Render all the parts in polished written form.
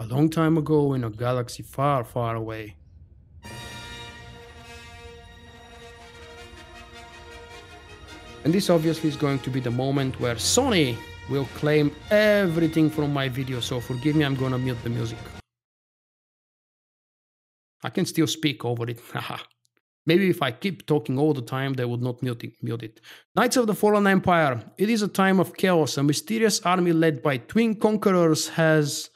A long time ago in a galaxy far, far away. And this obviously is going to be the moment where Sony will claim everything from my video, so forgive me, I'm gonna mute the music. I can still speak over it, haha. Maybe if I keep talking all the time, they would not mute it. Knights of the Fallen Empire. It is a time of chaos. A mysterious army led by twin conquerors has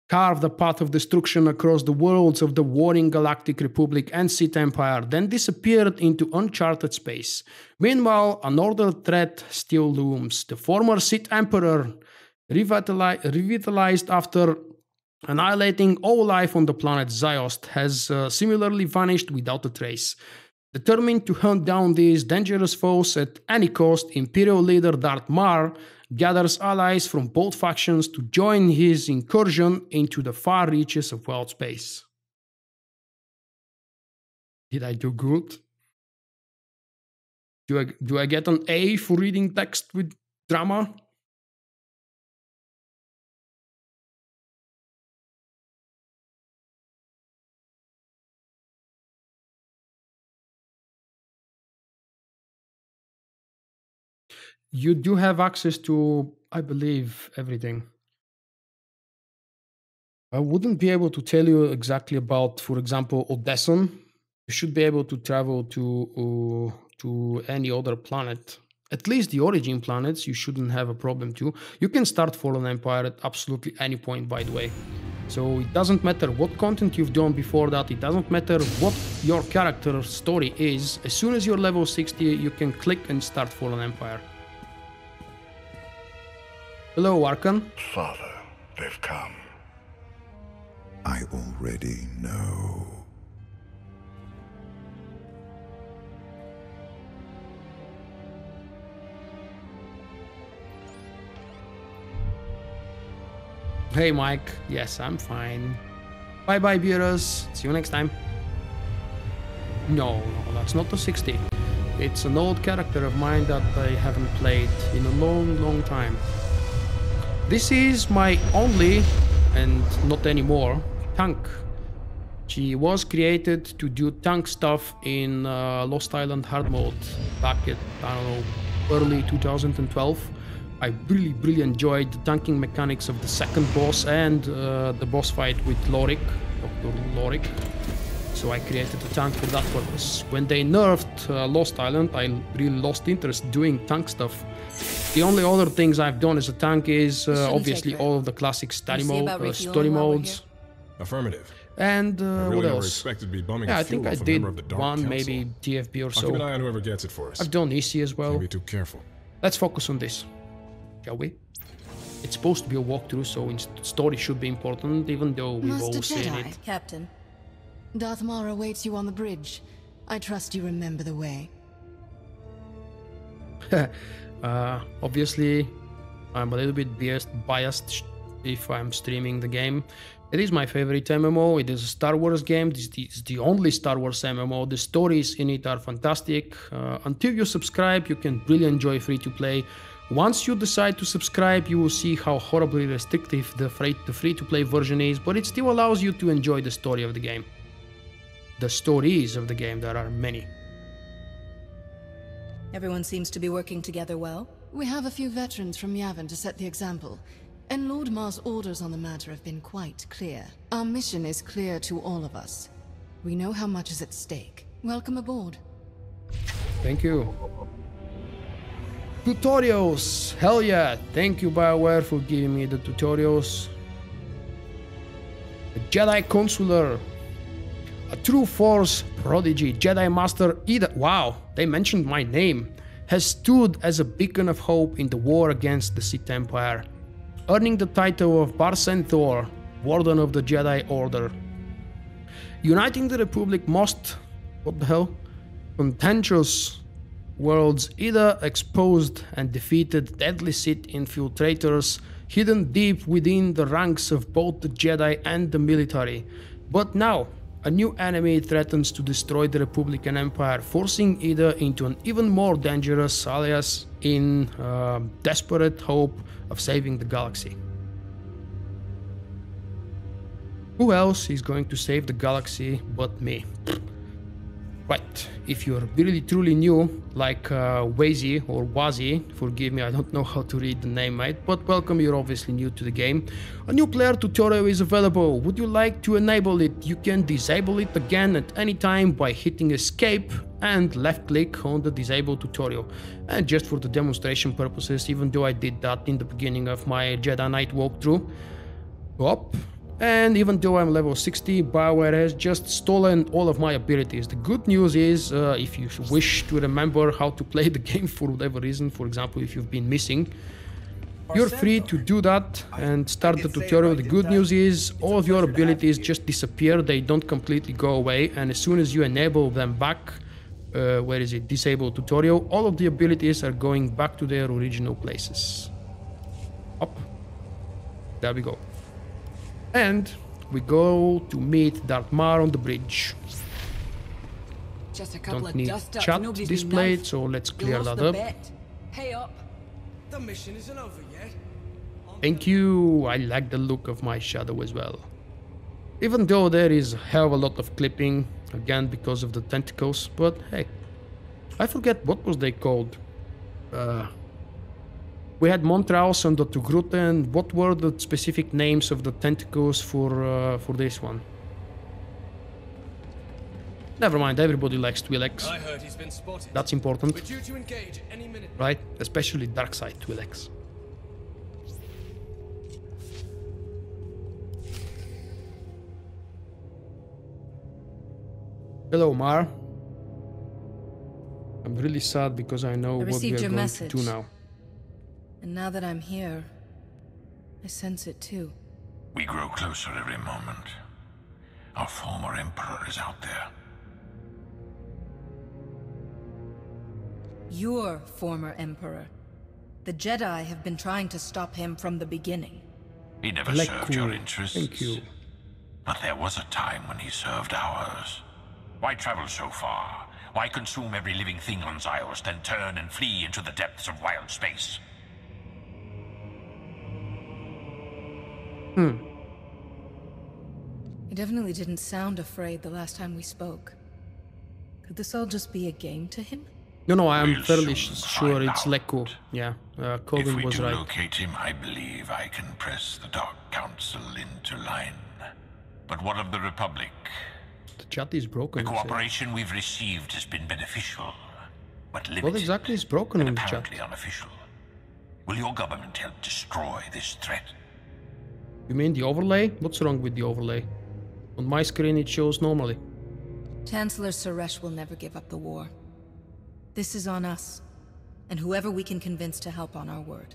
carved a path of destruction across the worlds of the warring Galactic Republic and Sith Empire, then disappeared into uncharted space. Meanwhile, another threat still looms. The former Sith Emperor, revitalized after annihilating all life on the planet Ziost, has similarly vanished without a trace. Determined to hunt down these dangerous foes at any cost, Imperial leader Darth Maul gathers allies from both factions to join his incursion into the far reaches of wild space. Did I do good? Do I get an A for reading text with drama? You do have access to, I believe, everything. I wouldn't be able to tell you exactly about, for example, Odesson. You should be able to travel to any other planet. At least the origin planets, you shouldn't have a problem to. You can start Fallen Empire at absolutely any point, by the way. So it doesn't matter what content you've done before that, it doesn't matter what your character's story is. As soon as you're level 60, you can click and start Fallen Empire. Hello, Arcann. Father, they've come. I already know. Hey, Mike. Yes, I'm fine. Bye-bye, viewers. See you next time. No, that's not the 60. It's an old character of mine that I haven't played in a long, long time. This is my only, and not anymore, tank. She was created to do tank stuff in Lost Island hard mode back at, I don't know, early 2012. I really enjoyed the tanking mechanics of the second boss and the boss fight with Lorik, Dr. Lorik. So I created a tank for that purpose. When they nerfed Lost Island, I really lost interest doing tank stuff. The only other things I've done as a tank is obviously all of the classic story modes. Affirmative. And what else? Expected to be bumming I think I did one, maybe TFB or so. I'll keep an eye on whoever gets it for us. I've done EC as well. Don't be too careful. Let's focus on this, shall we? It's supposed to be a walkthrough, so story should be important, even though we've all seen it. Captain, Darth Maul awaits you on the bridge. I trust you remember the way. Obviously, I'm a little bit biased if I'm streaming the game. It is my favorite MMO. It is a Star Wars game. This is the only Star Wars MMO. The stories in it are fantastic. Until you subscribe, you can really enjoy free-to-play. Once you decide to subscribe, you will see how horribly restrictive the free-to-play version is, but it still allows you to enjoy the story of the game. The stories of the game, there are many. Everyone seems to be working together well. We have a few veterans from Yavin to set the example, and Lord Ma's orders on the matter have been quite clear. Our mission is clear to all of us. We know how much is at stake. Welcome aboard. Thank you. Tutorials! Hell yeah! Thank you, BioWare, for giving me the tutorials. The Jedi Consular. A true Force prodigy, Jedi Master Ida. Wow, they mentioned my name. Has stood as a beacon of hope in the war against the Sith Empire, earning the title of SWTOR, Warden of the Jedi Order. Uniting the Republic most, what the hell, contentious worlds, Ida exposed and defeated deadly Sith infiltrators hidden deep within the ranks of both the Jedi and the military. But now, a new enemy threatens to destroy the Republican Empire, forcing Ida into an even more dangerous alias in desperate hope of saving the galaxy. Who else is going to save the galaxy but me? Right, if you're really truly new, like Wazy or Wazi, forgive me, I don't know how to read the name, mate, but welcome, you're obviously new to the game. A new player tutorial is available. Would you like to enable it? You can disable it again at any time by hitting escape and left click on the disable tutorial. And just for the demonstration purposes, even though I did that in the beginning of my Jedi Knight walkthrough, up. And even though I'm level 60, BioWare has just stolen all of my abilities. The good news is, if you wish to remember how to play the game for whatever reason, for example, if you've been missing, you're free to do that and start the tutorial. The good news is, all of your abilities just disappear, they don't completely go away, and as soon as you enable them back, where is it, disable tutorial, all of the abilities are going back to their original places. Up. There we go. And we go to meet Darth Mar on the bridge. Just a couple Don't of need dust chat nobody's displayed, enough. so let's You clear lost that the up. bet. Pay up. The mission isn't over yet. Thank you. I like the look of my shadow as well. Even though there is a hell of a lot of clipping, again because of the tentacles, but hey, I forget what was they called. We had Montraus and the Tugrute, and what were the specific names of the tentacles for this one? Never mind, everybody likes Twi'leks. I heard he's been spotted. That's important, We're due to engage any minute. right? Especially dark side Twi'leks. Hello, Mar. I'm really sad because I know what we received are your going message. to do now. And now that I'm here, I sense it too. We grow closer every moment. Our former Emperor is out there. Your former Emperor. The Jedi have been trying to stop him from the beginning. He never Like served your cool. interests. Thank you. But there was a time when he served ours. Why travel so far? Why consume every living thing on Ziost and turn and flee into the depths of wild space? He definitely didn't sound afraid the last time we spoke. Could this all just be a game to him? No, I'm We'll fairly soon sure find it's out. Lekku. Yeah, If Colvin we was do right. locate him, I believe I can press the Dark Council into line. But what of the Republic? The chat is broken. The you say. cooperation we've received has been beneficial, but limited. What exactly is broken and in the chat? apparently unofficial. Will your government help destroy this threat? You mean the overlay? What's wrong with the overlay? On my screen it shows normally. Chancellor Suresh will never give up the war. This is on us, and whoever we can convince to help on our word.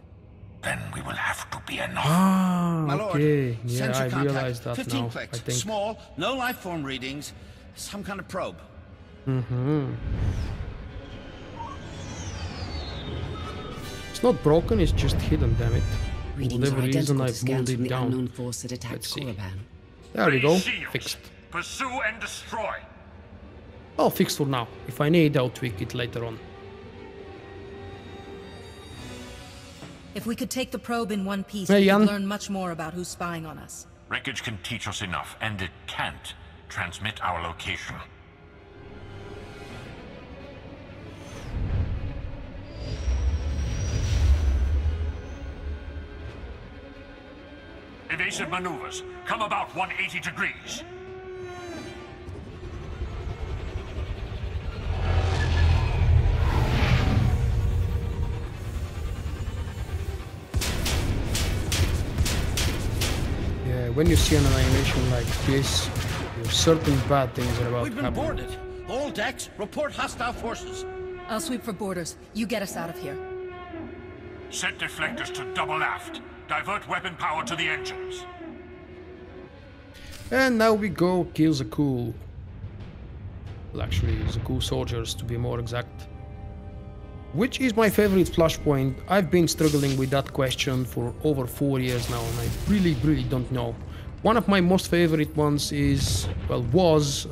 Then we will have to be enough. Ah, My lord, okay. Yeah, sensor I contact. realized that 15 now, clicks. I think. Small, no life form readings. Some kind of probe. It's not broken, it's just hidden, damn it. For Readings whatever are reason identical to I've scans moved from it the unknown down. force that attacked Let's see. Korriban. There we go, Shields. fixed. Pursue and destroy. Well, fixed for now. If I need, I'll tweak it later on. If we could take the probe in one piece, Hey, we Jan. could learn much more about who's spying on us. Wreckage can teach us enough, and it can't transmit our location. Evasive maneuvers. Come about 180 degrees. Yeah, when you see an animation like this, there's certain bad things are about We've to been happen. boarded. All decks, report hostile forces. I'll sweep for borders. You get us out of here. Set deflectors to double aft. Divert weapon power to the engines. And now we go kill Zaku. Well, actually, Zaku soldiers to be more exact. Which is my favorite flashpoint? I've been struggling with that question for over 4 years now, and I really don't know. One of my most favorite ones is, well, was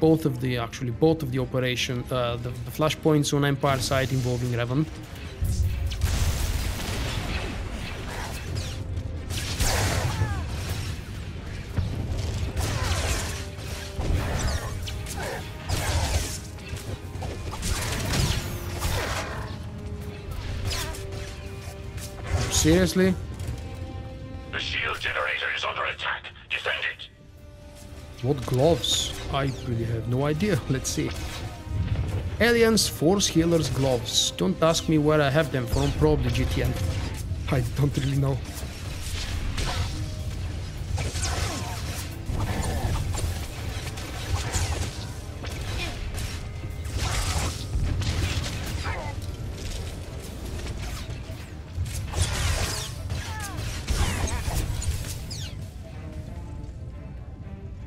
both of the operation, the flashpoints on Empire side involving Revan. Seriously? The shield generator is under attack. Defend it. What gloves? I really have no idea. Let's see. Aliens Force Healers gloves. Don't ask me where I have them from. Probably GTN. I don't really know.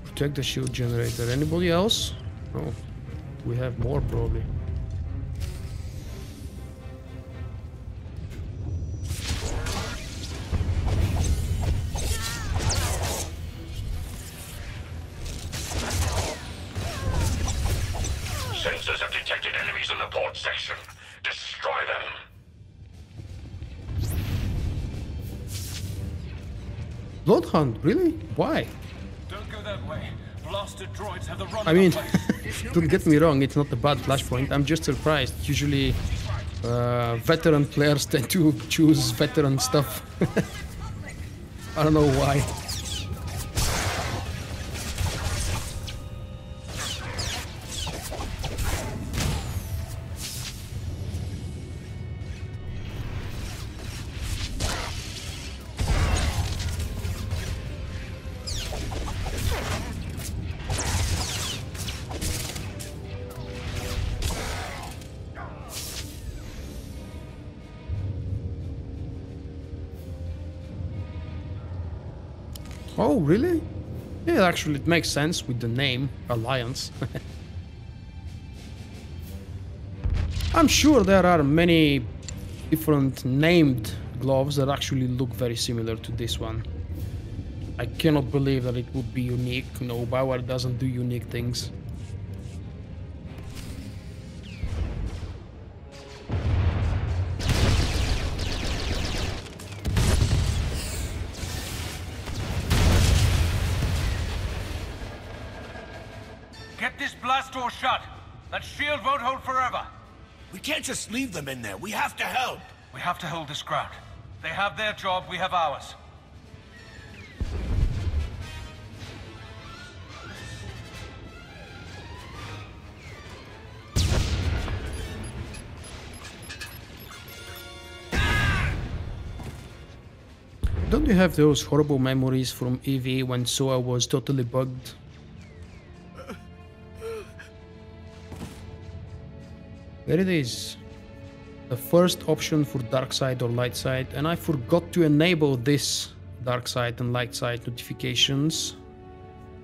Protect the shield generator. Anybody else? Oh, we have more probably. Sensors have detected enemies in the port section. Destroy them. Bloodhound, really? Why? Don't go that way. Blasted droids have the run. I mean, don't get me wrong, it's not a bad flashpoint. I'm just surprised. Usually, veteran players tend to choose veteran stuff. I don't know why. Oh, really? Yeah, actually, it makes sense with the name, Alliance. I'm sure there are many different named gloves that actually look very similar to this one. I cannot believe that it would be unique. No, BioWare doesn't do unique things. Get this blast door shut. That shield won't hold forever. We can't just leave them in there. We have to help. We have to hold this ground. They have their job, we have ours. Don't you have those horrible memories from EV when SOA was totally bugged? There it is. The first option for dark side or light side, and I forgot to enable this dark side and light side notifications.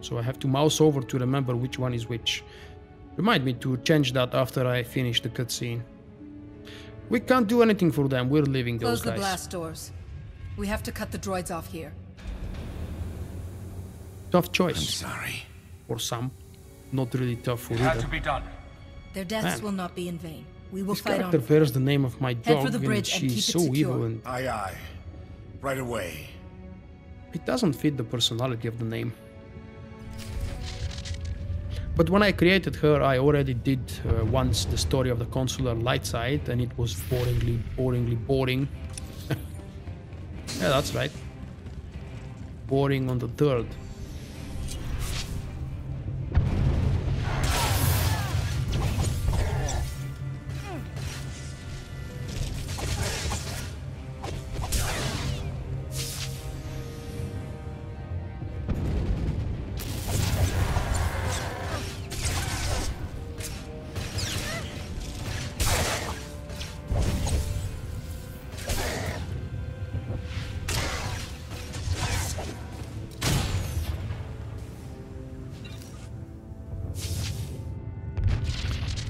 So I have to mouse over to remember which one is which. Remind me to change that after I finish the cutscene. We can't do anything for them, we're leaving those Close the guys. blast doors. We have to cut the droids off here. Tough choice. I'm sorry. For some. Not really tough for It had either. to be done. Their deaths Man. will not be in vain. We will This fight character on. bears the name of my dog, for the and bridge and she's keep it so secure. evil, and Aye, aye. Right away. it doesn't fit the personality of the name. But when I created her, I already did once the story of the consular light side, and it was boringly boring. Yeah, that's right. Boring on the third.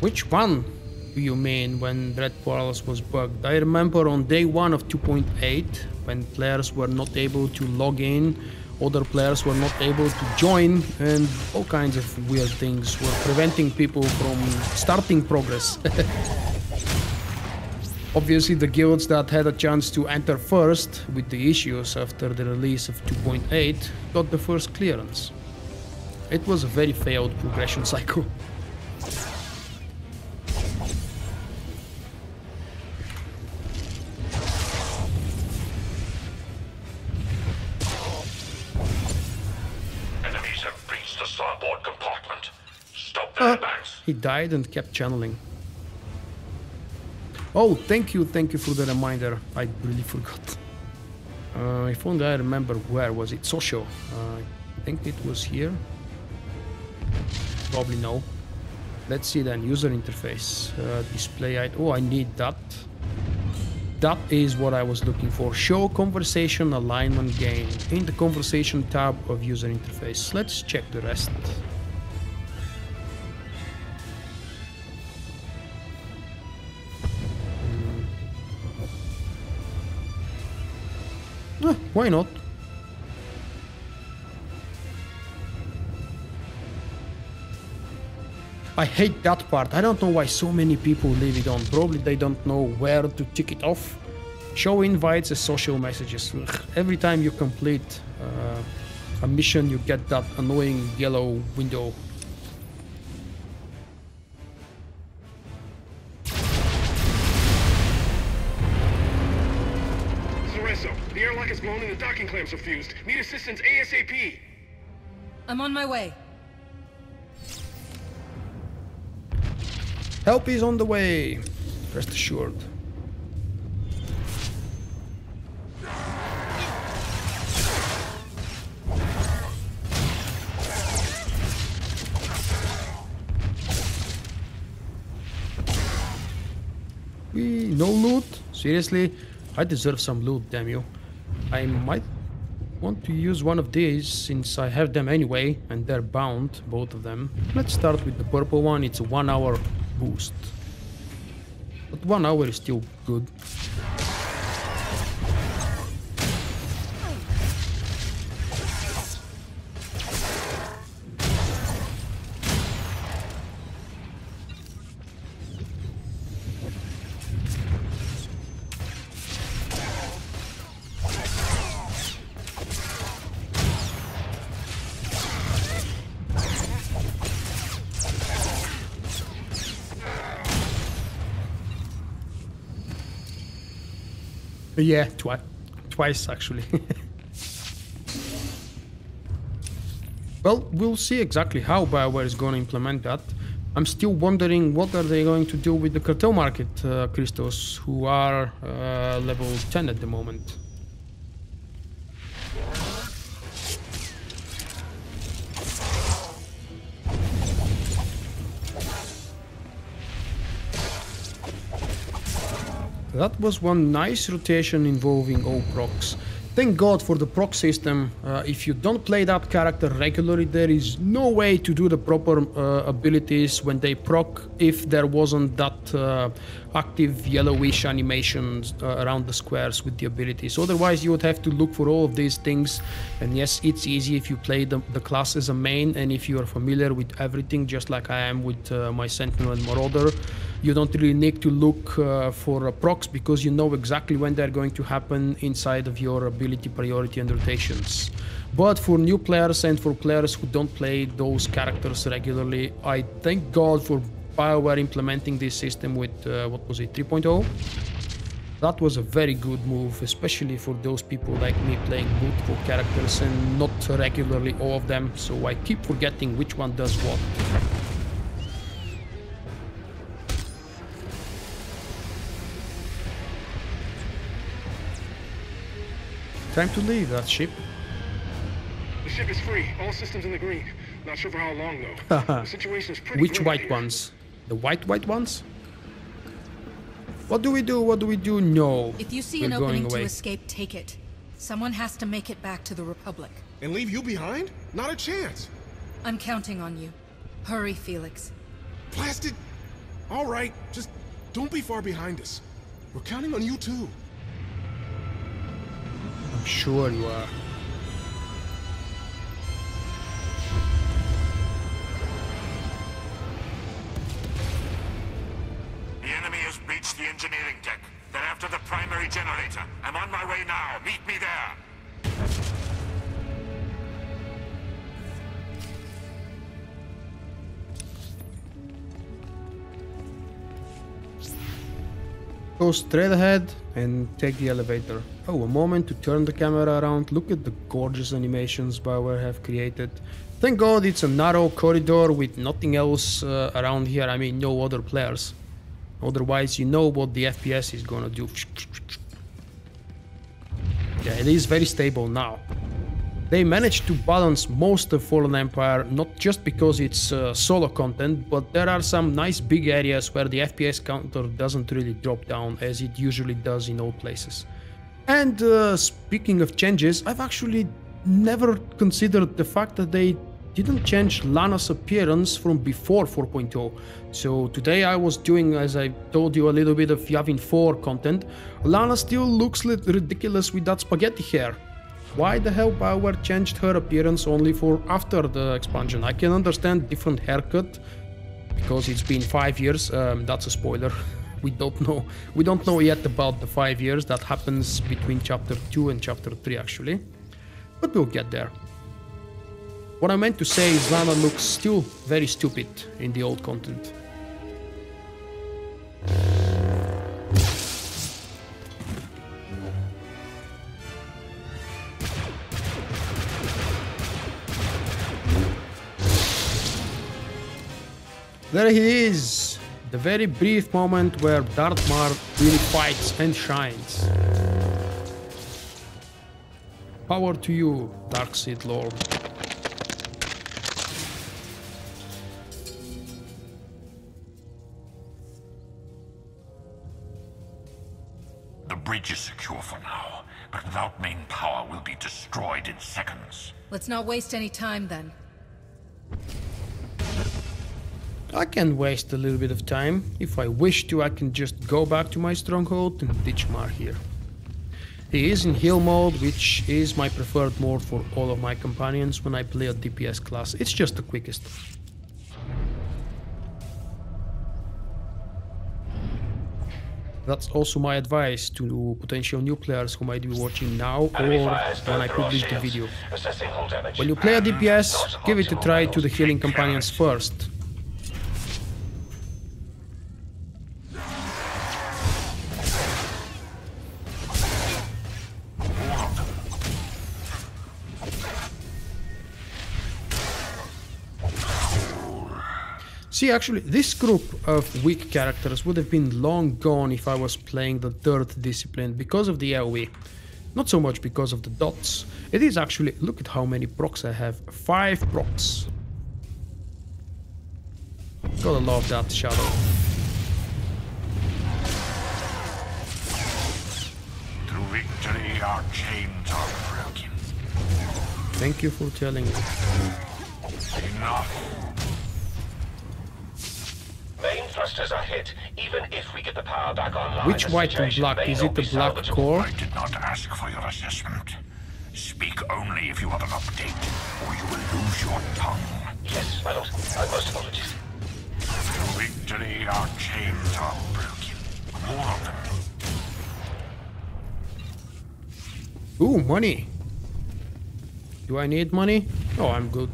Which one do you mean when Dread Portals was bugged? I remember on day 1 of 2.8, when players were not able to log in, other players were not able to join, and all kinds of weird things were preventing people from starting progress. Obviously, the guilds that had a chance to enter first with the issues after the release of 2.8 got the first clearance. It was a very failed progression cycle. starboard compartment. Stop the airbags. He died and kept channeling. Oh, thank you for the reminder. I really forgot. If only I remember where was it. Social. I think it was here. Probably no. Let's see then. User interface. Display. Oh, I need that. That is what I was looking for. Show conversation alignment gain in the conversation tab of user interface. Let's check the rest. Why not? I hate that part. I don't know why so many people leave it on. Probably they don't know where to tick it off. Show invites as social messages. Every time you complete a mission, you get that annoying yellow window. The airlock is blown and the docking clamps are fused. Need assistance ASAP. I'm on my way. Help is on the way. Rest assured. No loot? Seriously? I deserve some loot, damn you. I might want to use one of these since I have them anyway and they're bound, both of them. Let's start with the purple one. It's a 1 hour boost. But 1 hour is still good. Yeah, twice actually. Well, we'll see exactly how BioWare is going to implement that. I'm still wondering what are they going to do with the cartel market crystals, who are level 10 at the moment. That was one nice rotation involving all procs. Thank God for the proc system. If you don't play that character regularly, there is no way to do the proper abilities when they proc if there wasn't that active yellowish animations around the squares with the abilities. Otherwise, you would have to look for all of these things. And yes, it's easy if you play the class as a main and if you are familiar with everything, just like I am with my Sentinel and Marauder. You don't really need to look for procs because you know exactly when they're going to happen inside of your ability, priority and rotations. But for new players and for players who don't play those characters regularly, I thank God for BioWare implementing this system with, what was it, 3.0? That was a very good move, especially for those people like me playing multiple characters and not regularly all of them, so I keep forgetting which one does what. Time to leave that ship. The ship is free. All systems in the green. Not sure for how long though. The situation is pretty Which grim white here. ones? The white ones? What do we do? What do we do? No. If you see an opening to escape, take it. Someone has to make it back to the Republic. And leave you behind? Not a chance. I'm counting on you. Hurry, Felix. Blasted. All right, just don't be far behind us. We're counting on you too. I'm sure you are. The enemy has breached the engineering deck. They're after the primary generator. I'm on my way now. Meet me there. Go straight ahead and take the elevator. Oh, a moment to turn the camera around. Look at the gorgeous animations BioWare have created. Thank God it's a narrow corridor with nothing else around here. I mean, no other players. Otherwise, you know what the FPS is gonna do. Yeah, it is very stable now. They managed to balance most of Fallen Empire, not just because it's solo content, but there are some nice big areas where the FPS counter doesn't really drop down as it usually does in all places. And speaking of changes, I've actually never considered the fact that they didn't change Lana's appearance from before 4.0. So today I was doing, as I told you, a little bit of Yavin 4 content. Lana still looks ridiculous with that spaghetti hair. Why the hell BioWare changed her appearance only for after the expansion? I can understand different haircut because it's been 5 years. That's a spoiler. We don't know. We don't know yet about the 5 years. That happens between chapter 2 and chapter 3 actually. But we'll get there. What I meant to say is Lana looks still very stupid in the old content. There he is! The very brief moment where Darth Maul really fights and shines. Power to you, Dark Sith Lord. The bridge is secure for now, but without main power we'll be destroyed in seconds. Let's not waste any time then. I can waste a little bit of time. If I wish to, I can just go back to my stronghold and ditch Mar here. He is in heal mode, which is my preferred mode for all of my companions when I play a DPS class. It's just the quickest. That's also my advice to potential new players who might be watching now or when I publish the video. When you play a DPS, give it a try to the healing companions first. See, actually, this group of weak characters would have been long gone if I was playing the third discipline because of the AoE. Not so much because of the dots. It is actually, look at how many procs I have. 5 procs. Gotta love that shadow. Through victory, our chains are broken. Thank you for telling me. Enough. Main thrusters are hit, even if we get the power back online. Which white and black? Is it the black core? I did not ask for your assessment. Speak only if you have an update, or you will lose your tongue. Yes, my lord. My most apologies. Through victory, our chains are broken. More of them. Ooh, money. Do I need money? Oh, I'm good.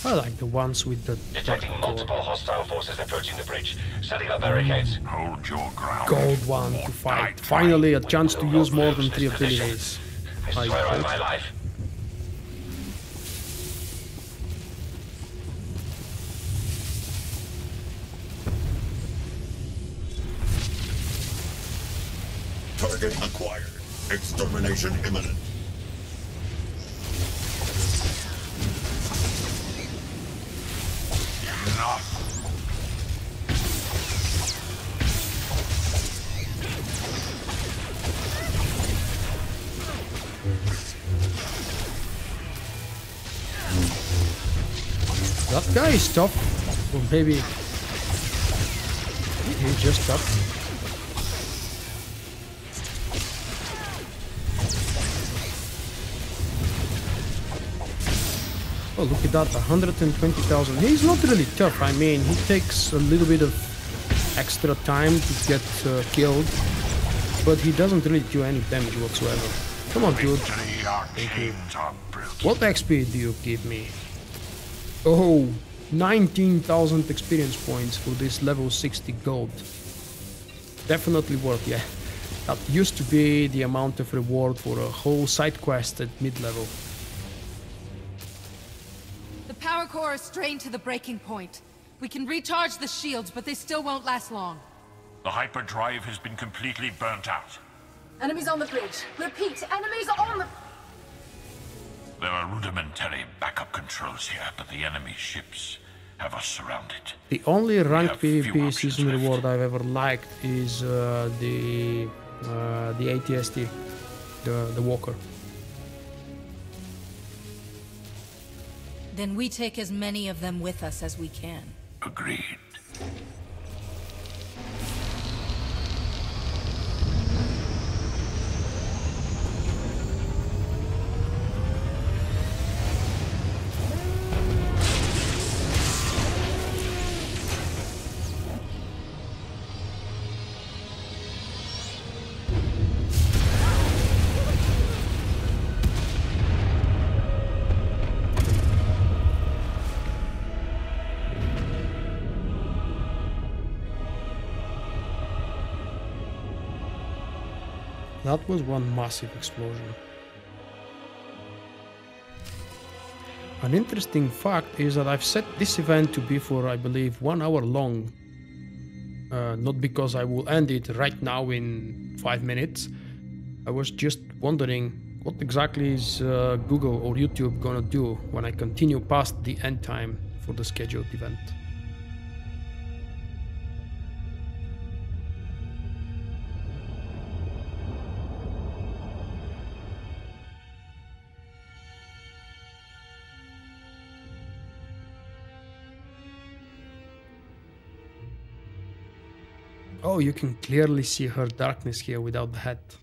I like the ones with the detecting multiple hostile forces approaching the bridge, setting up barricades. Hold your ground. Gold one to fight. Finally, a chance to use more than 3 abilities. I swear on my life. Target acquired. Extermination imminent. That guy is tough. Or maybe just up. Oh, look at that, 120,000. He's not really tough, I mean, he takes a little bit of extra time to get killed, but he doesn't really do any damage whatsoever. Come on, dude. Thank you. What XP do you give me? Oh, 19,000 experience points for this level 60 gold. Definitely worth, yeah. That used to be the amount of reward for a whole side quest at mid-level. The power core is strained to the breaking point. We can recharge the shields, but they still won't last long. The hyperdrive has been completely burnt out. Enemies on the bridge. Repeat, enemies on the... There are rudimentary backup controls here, but the enemy ships have us surrounded. The only ranked We have few PvP options season left. reward I've ever liked is the ATST, the Walker. Then we take as many of them with us as we can. Agreed. That was one massive explosion. An interesting fact is that I've set this event to be for, I believe, 1 hour long. Not because I will end it right now in 5 minutes. I was just wondering what exactly is Google or YouTube gonna do when I continue past the end time for the scheduled event. Oh, you can clearly see her darkness here without the hat.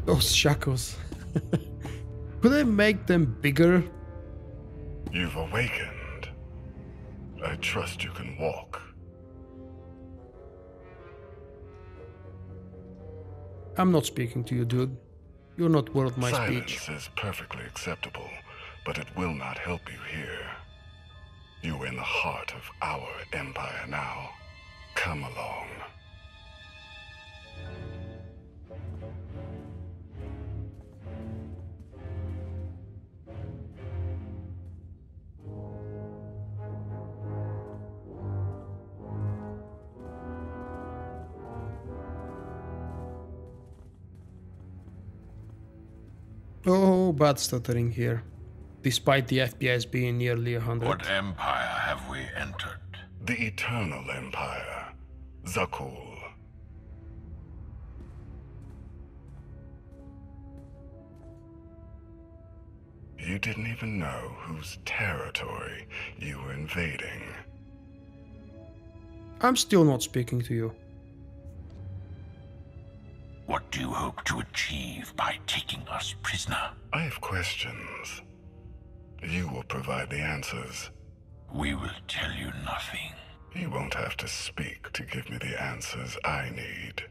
Those shackles. Could I make them bigger? You've awakened. I trust you can walk. I'm not speaking to you, dude. You're not worth my speech. Silence is perfectly acceptable, but it will not help you here. You are in the heart of our empire now. Come along. Oh, bad stuttering here. Despite the FPS being nearly 100. What empire have we entered? The Eternal Empire. Zakul. You didn't even know whose territory you were invading. I'm still not speaking to you. What do you hope to achieve by taking us prisoner? I have questions. You will provide the answers. We will tell you nothing. You won't have to speak to give me the answers I need.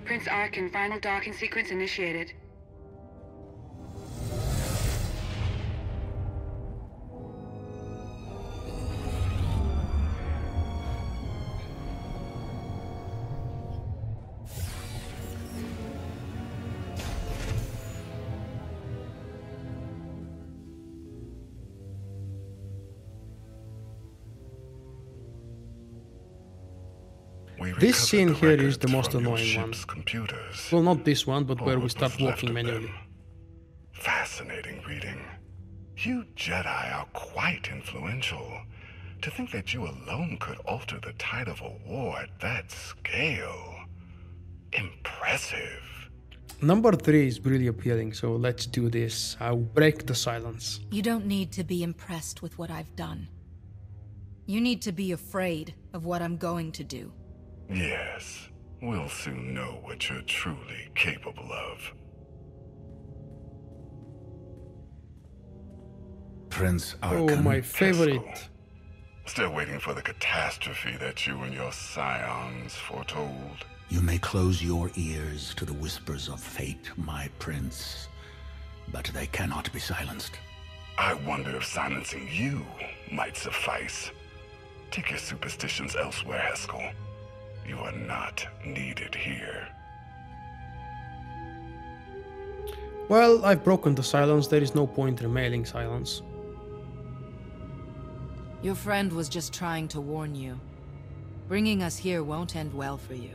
Prince Arcann, final docking sequence initiated. This scene here is the most annoying one. Computers. Well, not this one, but where we start walking manually. Fascinating reading. You Jedi are quite influential. To think that you alone could alter the tide of a war at that scale. Impressive. Number 3 is really appealing, so let's do this. I'll break the silence. You don't need to be impressed with what I've done. You need to be afraid of what I'm going to do. Yes, we'll soon know what you're truly capable of. Prince Arcann. Oh, my favorite. Still waiting for the catastrophe that you and your scions foretold. You may close your ears to the whispers of fate, my prince, but they cannot be silenced. I wonder if silencing you might suffice. Take your superstitions elsewhere, Haskell. You are not needed here. Well, I've broken the silence. There is no point remaining silence. Your friend was just trying to warn you. Bringing us here won't end well for you.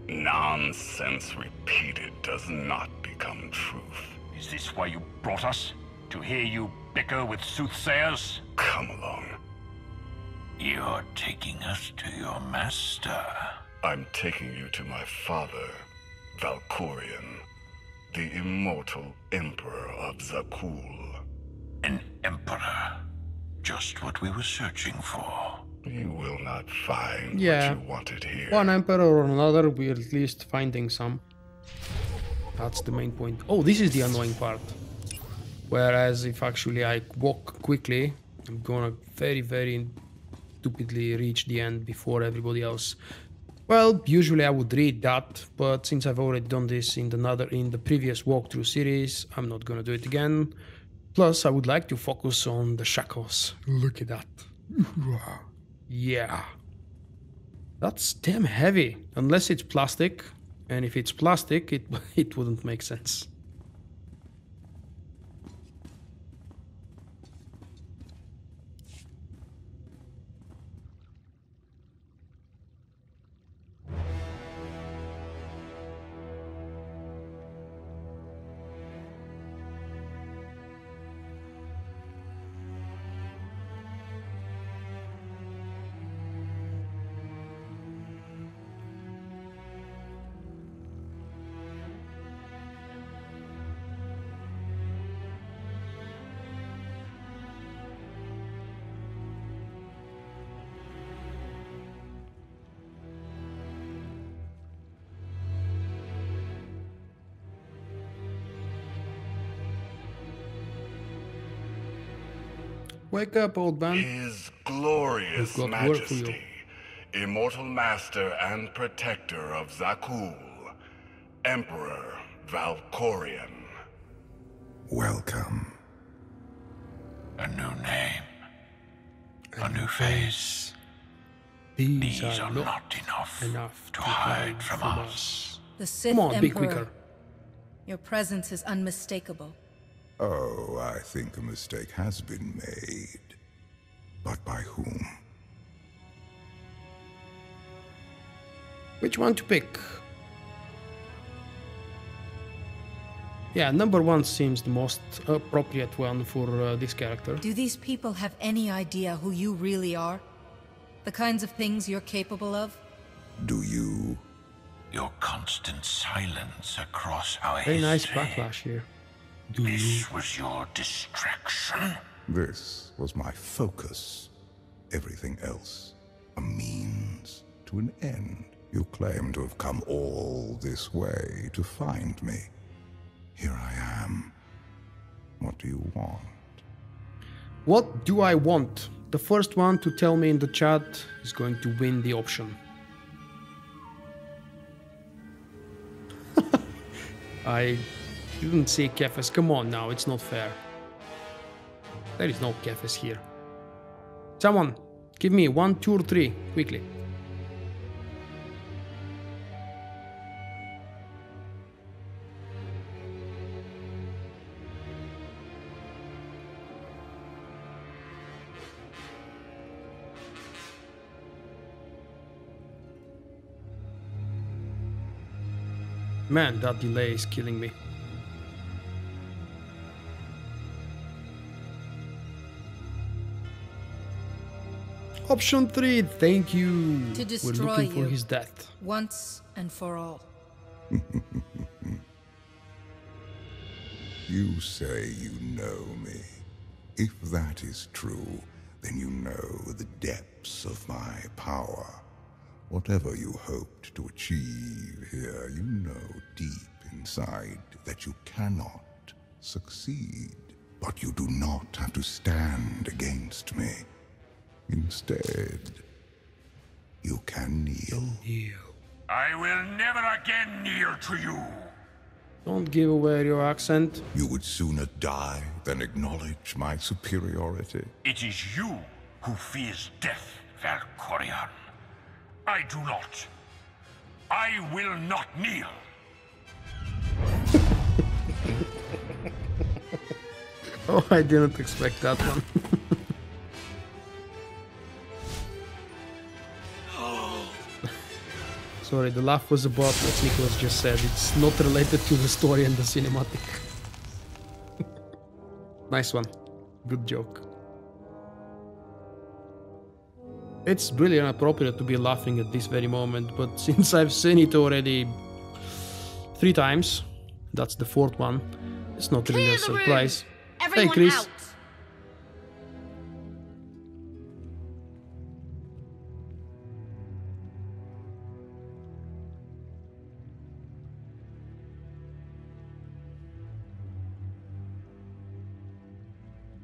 Nonsense repeated does not become truth. Is this why you brought us? To hear you bicker with soothsayers? Come along. You're taking us to your master. I'm taking you to my father, Valkorion, the immortal Emperor of Zakul. An emperor. Just what we were searching for. You will not find what you wanted here. One emperor or another, we're at least finding some. That's the main point. Oh, this is the annoying part. Whereas if actually I walk quickly, I'm gonna very, very stupidly reach the end before everybody else. Well, usually I would read that, but since I've already done this in the previous walkthrough series, I'm not gonna do it again. Plus, I would like to focus on the shackles. Look at that. Yeah. That's damn heavy. Unless it's plastic. And if it's plastic, it wouldn't make sense. Wake up, old man. His glorious majesty, immortal master and protector of Zakul, Emperor Valkorion. Welcome. A new name. A new face. These are not enough to hide from us. The Sith Emperor. Be quicker. Your presence is unmistakable. Oh, I think a mistake has been made. But by whom? Which one to pick? Yeah, number 1 seems the most appropriate one for this character. Do these people have any idea who you really are? The kinds of things you're capable of? Do you? Your constant silence across our Very history. nice backlash here. This was your distraction? This was my focus. Everything else, a means to an end. You claim to have come all this way to find me. Here I am. What do you want? What do I want? The first one to tell me in the chat is going to win the option. I didn't see KOTFEs. Come on now, it's not fair. There is no KOTFEs here. Someone, give me 1, 2, or 3, quickly. Man, that delay is killing me. Option 3, thank you. To destroy We're looking for you. his death. Once and for all. You say you know me. If that is true, then you know the depths of my power. Whatever you hoped to achieve here, you know deep inside that you cannot succeed. But you do not have to stand against me. Instead, you can kneel. I will never again kneel to you. Don't give away your accent. You would sooner die than acknowledge my superiority. It is you who fears death, Valkorion. I do not. I will not kneel. Oh, I didn't expect that one. Sorry, the laugh was about what Nicholas just said. It's not related to the story and the cinematic. Nice one. Good joke. It's really inappropriate to be laughing at this very moment, but since I've seen it already 3 times, that's the 4th one, it's not really a surprise. Hey, Chris. Out.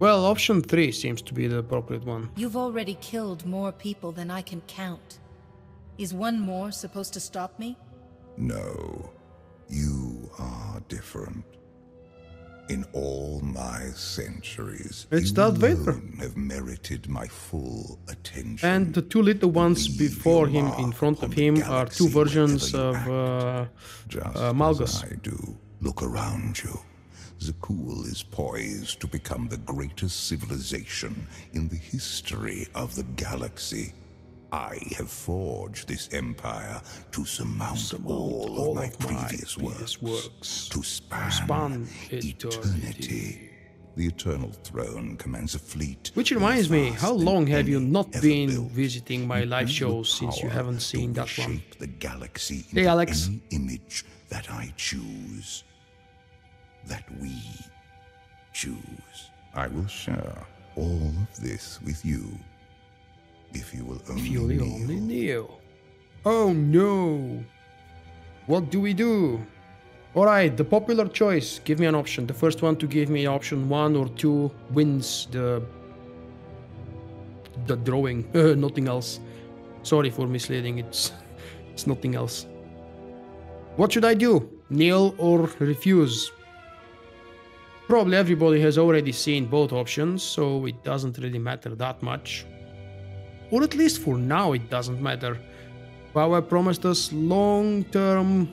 Well, option 3 seems to be the appropriate one. You've already killed more people than I can count. Is one more supposed to stop me? No, you are different. In all my centuries, it's you Darth Vader. alone have merited my full attention. And the 2 little ones before him, in front of him, are 2 versions of Malgus. I do. Look around you. Zakul is poised to become the greatest civilization in the history of the galaxy. I have forged this empire to surmount all of my previous works, to span eternity. The Eternal Throne commands a fleet. Which reminds me, how long have you not been visiting my live shows since you haven't seen that one? The galaxy hey, Alex. Any image that I choose. That we choose. I will share all of this with you. If you will only kneel. Oh no! What do we do? Alright, the popular choice. Give me an option. The first one to give me option 1 or 2 wins the drawing. Nothing else. Sorry for misleading. It's nothing else. What should I do? Kneel or refuse? Probably everybody has already seen both options, so it doesn't really matter that much. Or at least for now it doesn't matter. Power promised us long-term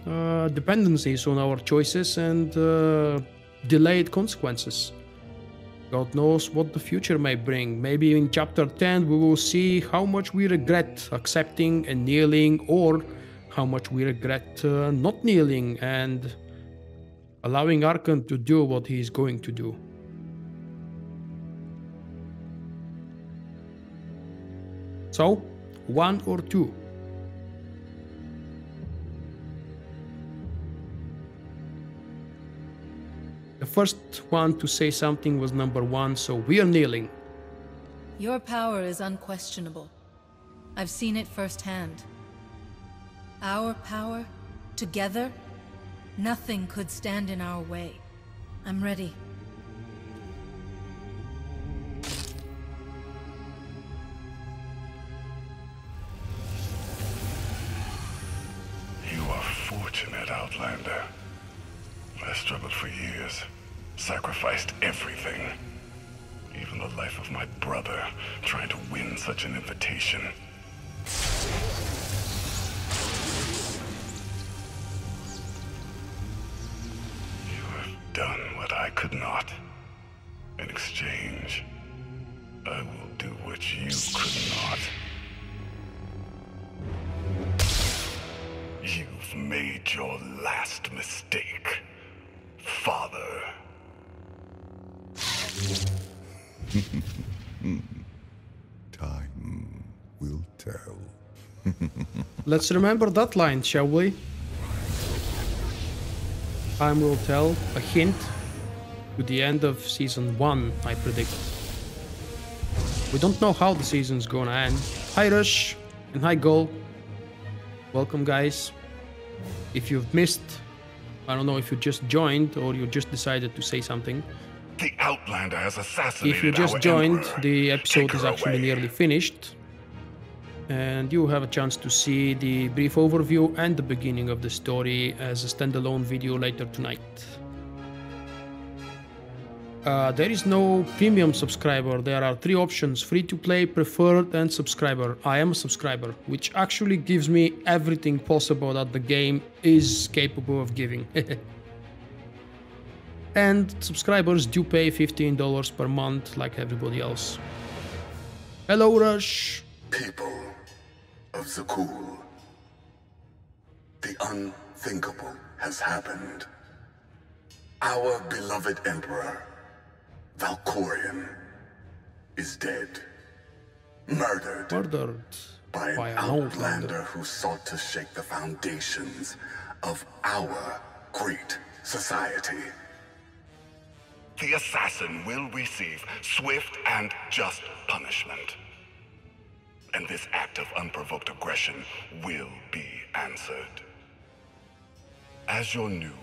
dependencies on our choices and delayed consequences. God knows what the future may bring. Maybe in chapter 10 we will see how much we regret accepting and kneeling, or how much we regret not kneeling and allowing Arcann to do what he is going to do. So, 1 or 2? The first one to say something was number 1, so we are kneeling. Your power is unquestionable. I've seen it firsthand. Our power, together, nothing could stand in our way. I'm ready. You are fortunate, Outlander. I struggled for years, sacrificed everything. Even the life of my brother, trying to win such an invitation. You have done what I could not. In exchange, I will do what you could not. You've made your last mistake, Father. Time tell. Let's remember that line, shall we? Time will tell. A hint to the end of Season 1, I predict. We don't know how the season's gonna end. Hi Rush and hi Gol. Welcome guys. If you've missed, I don't know if you just joined or you just decided to say something. The Outlander has assassinated If you just our joined, Emperor. the episode Take is her actually away. nearly finished. And you have a chance to see the brief overview and the beginning of the story as a standalone video later tonight. There is no premium subscriber. There are 3 options: free to play, preferred, and subscriber. I am a subscriber, which actually gives me everything possible that the game is capable of giving. And subscribers do pay $15 per month like everybody else. Hello Rush! People of Zakul, the unthinkable has happened. Our beloved Emperor, Valkorion, is dead. Murdered by an Outlander who sought to shake the foundations of our great society. The assassin will receive swift and just punishment. And this act of unprovoked aggression will be answered. As your new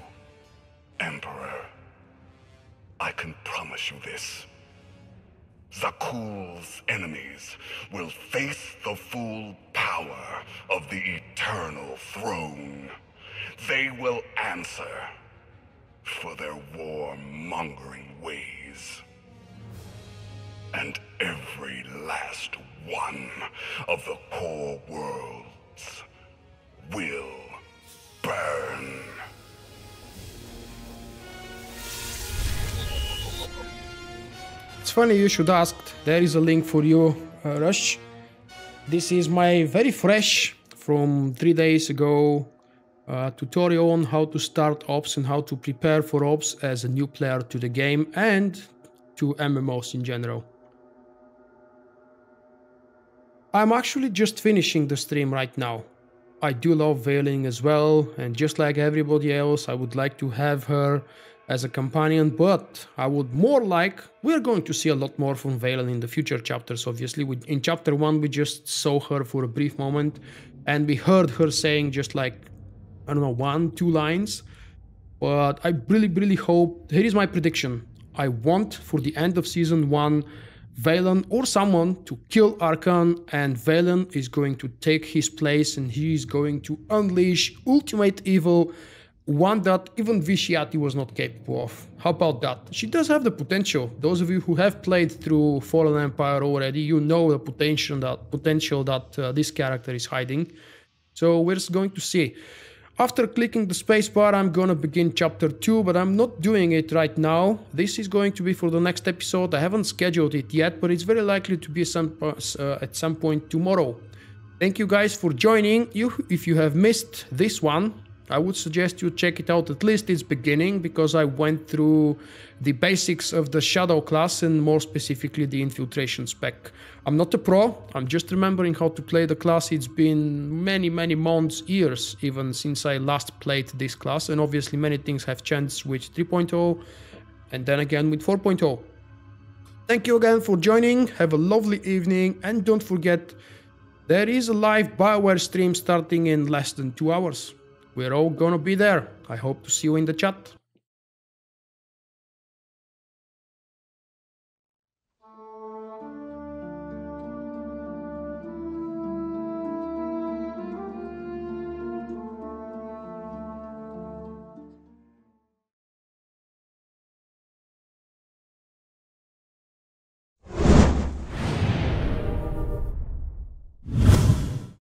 Emperor, I can promise you this. Zakul's enemies will face the full power of the eternal throne. They will answer for their war-mongering ways. And every last one of the core worlds will burn. It's funny you should ask. There is a link for you, Rush. This is my very fresh, from 3 days ago, tutorial on how to start ops and how to prepare for ops as a new player to the game and to MMOs in general. I'm actually just finishing the stream right now. I do love Veiling as well, and just like everybody else, I would like to have her as a companion, but I would more like... We're going to see a lot more from Veiling in the future chapters, obviously. In chapter 1, we just saw her for a brief moment, and we heard her saying just like, I don't know, 1-2 lines. But I really hope... Here is my prediction. I want, for the end of Season 1, Valen or someone to kill Arcann, and Valen is going to take his place and he is going to unleash ultimate evil, one that even Vitiati was not capable of. How about that? She does have the potential. Those of you who have played through Fallen Empire already, you know the potential that this character is hiding. So we're just going to see. After clicking the spacebar, I'm gonna begin chapter 2, but I'm not doing it right now. This is going to be for the next episode. I haven't scheduled it yet, but it's very likely to be at some point tomorrow. Thank you guys for joining. If you have missed this one, I would suggest you check it out, at least its beginning, because I went through the basics of the Shadow class and more specifically the Infiltration spec. I'm not a pro, I'm just remembering how to play the class. It's been many months, years even, since I last played this class, and obviously many things have changed with 3.0 and then again with 4.0. Thank you again for joining, have a lovely evening, and don't forget, there is a live BioWare stream starting in less than 2 hours. We're all gonna be there. I hope to see you in the chat.